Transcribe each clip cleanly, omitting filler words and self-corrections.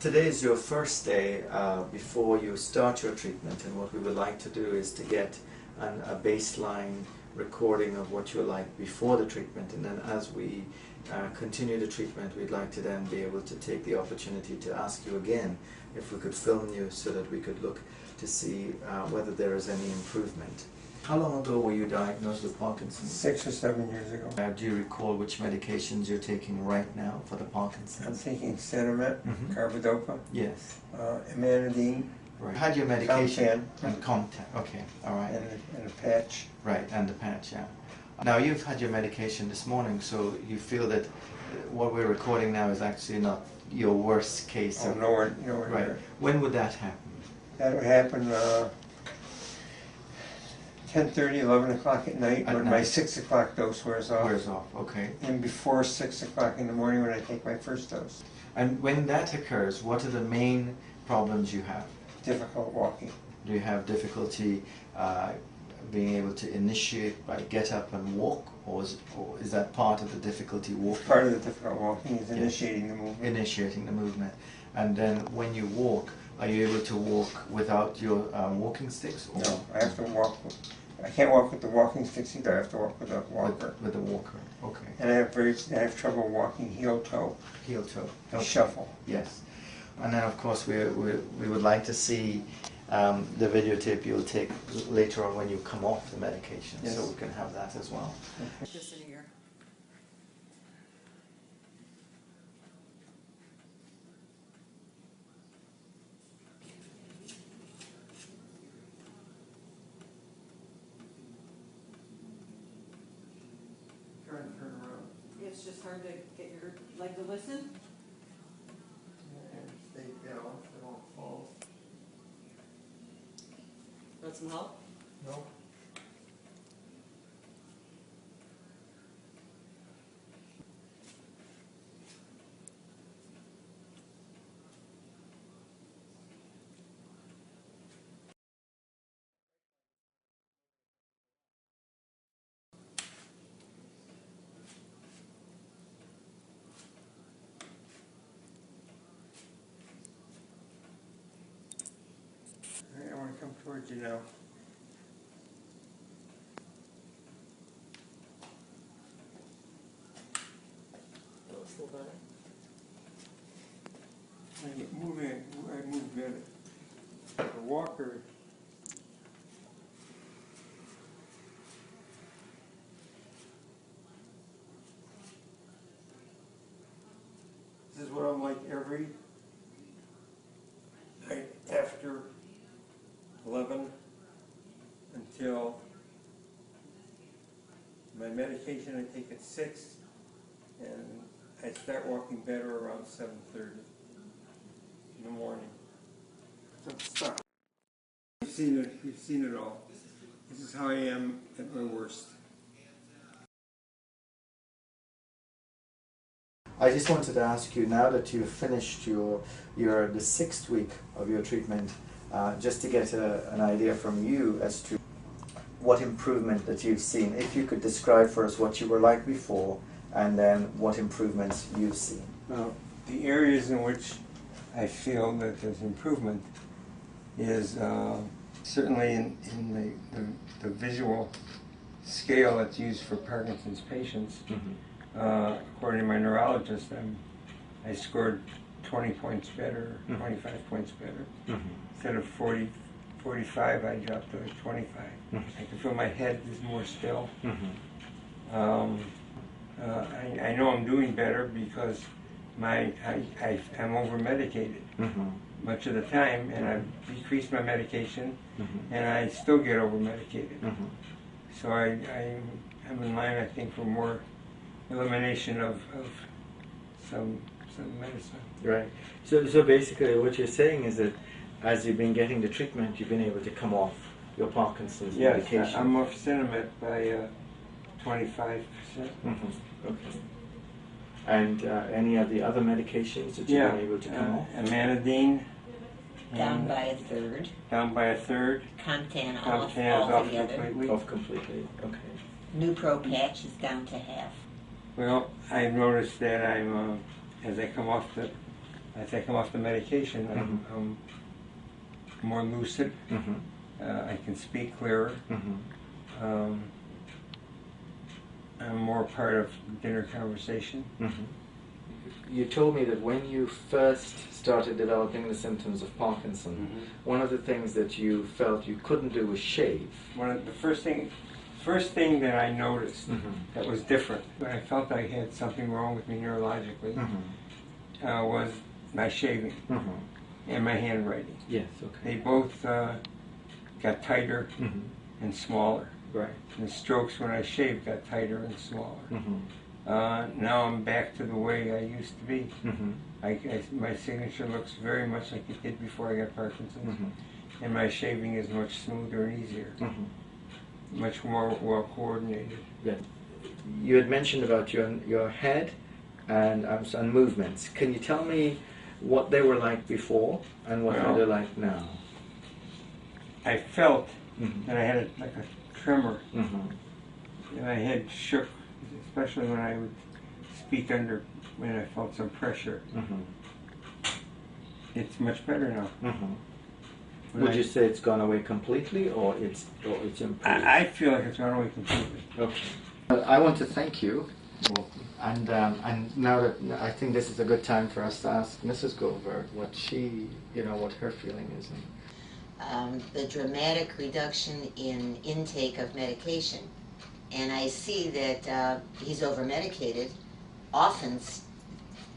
Today is your first day before you start your treatment, and what we would like to do is to get a baseline recording of what you're like before the treatment, and then as we continue the treatment, we'd like to then be able to take the opportunity to ask you again if we could film you so that we could look to see whether there is any improvement. How long ago were you diagnosed with Parkinson's? 6 or 7 years ago. Do you recall which medications you're taking right now for the Parkinson's? I'm taking Cinemet, carbidopa, Yes. amantadine, Right. Had your medication Comtan. and Comtan. Okay, all right. and a patch. Right, and the patch, yeah. Now you've had your medication this morning, so you feel that what we're recording now is actually not your worst case. Oh, nowhere right. near. When would that happen? That would happen 10:30, 11 o'clock at night when my 6 o'clock dose wears off. Wears off, okay. And before 6 o'clock in the morning when I take my first dose. And when that occurs, what are the main problems you have? Difficult walking. Do you have difficulty being able to initiate by get up and walk, or is that part of the difficulty walking? Part of the difficult walking is initiating the movement. Initiating the movement. And then when you walk, are you able to walk without your walking sticks? Or? No, I have to walk. I can't walk with the walking sticks either. I have to walk with a walker. With a walker, okay. And I have trouble walking heel toe. Heel toe. Okay. Shuffle. Yes. And then of course we would like to see the videotape you'll take later on when you come off the medication, yes. So we can have that as well. Okay. Just in here. Turn around. It's just hard to get your leg to listen. And stay down, so I don't fall. Want some help? No. I want to come towards you now. Looks a little better. I move better. The walker. This is what I'm like every night after 11 until my medication I take at 6, and I start walking better around 7:30 in the morning. So stop. You've seen it all. This is how I am at my worst. I just wanted to ask you, now that you've finished the 6th week of your treatment, just to get an idea from you as to what improvement that you've seen. If you could describe for us what you were like before, and then what improvements you've seen. Now, the areas in which I feel that there's improvement is certainly in the visual scale that's used for Parkinson's patients. According to my neurologist, I scored 20 points better, 25 points better. Instead of 40, 45, I dropped to 25. I can feel my head is more still. I know I'm doing better because I'm over-medicated much of the time, and I've decreased my medication, and I still get over-medicated. So I'm in line, I think, for more elimination of some medicine. Right. So basically what you're saying is that as you've been getting the treatment, you've been able to come off your Parkinson's medication. Yes, I'm off Cinemet by 25%. Okay. And any of the other medications that you've been able to come off? Amantadine. Down by a third. Down by a third. Comtan Comtan is off off altogether. completely. Off completely, okay. Nupro patch is down to half. Well, I've noticed that I'm, as I come off the as I come off the medication, I'm more lucid. I can speak clearer. I'm more part of dinner conversation. You told me that when you first started developing the symptoms of Parkinson, one of the things that you felt you couldn't do was shave. One of the first thing that I noticed that was different, when I felt I had something wrong with me neurologically, was my shaving and my handwriting. Yes, okay. They both got tighter and smaller. Right. And the strokes when I shaved got tighter and smaller. Now I'm back to the way I used to be. My signature looks very much like it did before I got Parkinson's, and my shaving is much smoother and easier, much more well coordinated. Yeah. You had mentioned about your head and movements. Can you tell me what they were like before and what they're like now? I felt that I had like a tremor, and my head shook, especially when I would speak when I felt some pressure. It's much better now. Would you say it's gone away completely, or it's improved? I feel like it's gone away completely. Okay. I want to thank you, and now that I think this is a good time for us to ask Mrs. Goldberg what what her feeling is. The dramatic reduction in intake of medication. And I see that he's over-medicated, often,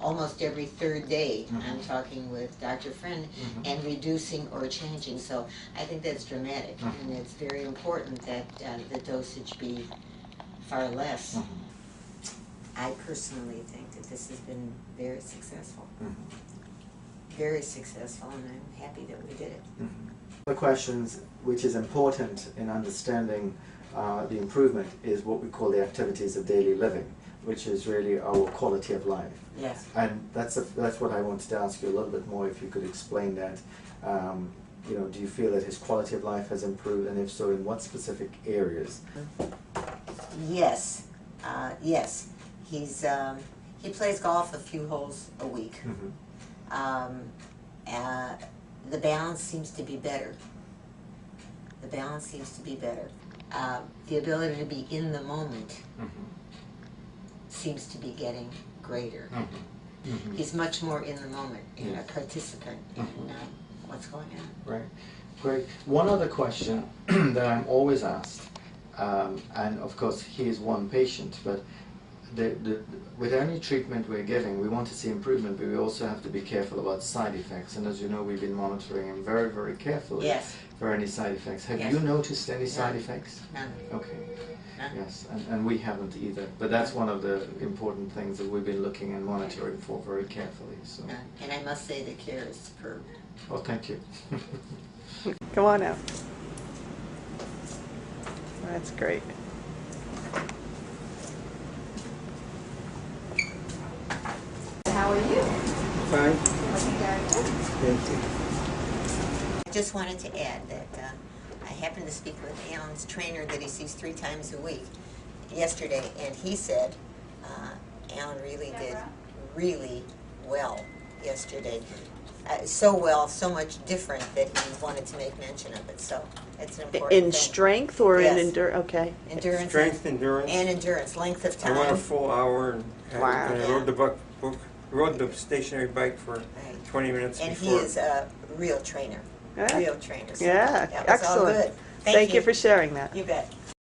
almost every third day. I'm talking with Dr. Friend, and reducing or changing. So I think that's dramatic, and it's very important that the dosage be far less. I personally think that this has been very successful. Very successful, and I'm happy that we did it. The questions which is important in understanding the improvement is what we call the activities of daily living, which is really our quality of life. Yes. And that's what I wanted to ask you a little bit more, if you could explain that. Do you feel that his quality of life has improved, and if so, in what specific areas? Yes, yes. He plays golf a few holes a week. The balance seems to be better. The balance seems to be better. The ability to be in the moment seems to be getting greater. He's much more in the moment, and a participant in what's going on. Right. Great. One other question that I'm always asked, and of course he is one patient, but with any treatment we're giving, we want to see improvement, but we also have to be careful about side effects. And as you know, we've been monitoring him very, very carefully for any side effects. Have you noticed any side effects? None. Okay. None. Yes, and we haven't either. But that's one of the important things that we've been looking and monitoring for very carefully. So. None. And I must say the care is superb. Oh, thank you. Come on out. That's great. How are you? Fine. Looking very good. Thank you. I just wanted to add that I happened to speak with Alan's trainer that he sees 3 times a week yesterday, and he said Alan really did really well yesterday. So well, so much different that he wanted to make mention of it. So it's an important In thing. strength or Yes. in endurance? Okay. Endurance. Strength, endurance. And endurance, length of I went a time. full hour, and Wow. I rode the stationary bike for 20 minutes And before. he is a real trainer. Yeah. Real trainer. So Yeah, that was excellent. all good. Thank you for sharing that. You bet.